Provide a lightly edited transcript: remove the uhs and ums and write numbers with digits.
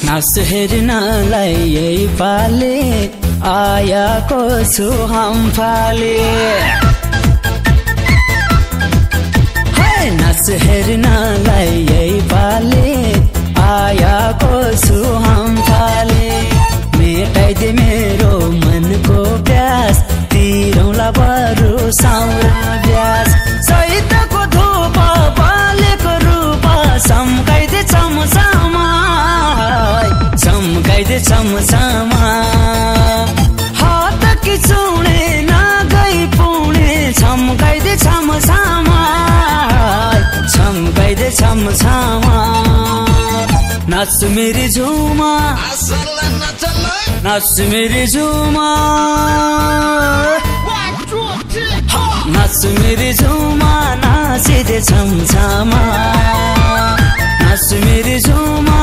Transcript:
नास हेर्नलाई यही पाले आयाको छु हम फाले नास हेर्नलाई यही पाले आयाको छु हम फाले मेटाइदे मेरो मनको प्यास तिरौला बरु साउरा ब्यास सहितको धूप बालेको रूप सम्काइदे चमचामा सम्काइदे चमचामा हात कि चुणे नगई पुणे सम्काइदे चमचामा सम्काइदे चमचामा नाच मेरी झुमा नाच मेरी झुमा नाच मेरी झुमा नाचिदे छमछामा नाच मेरी झुमा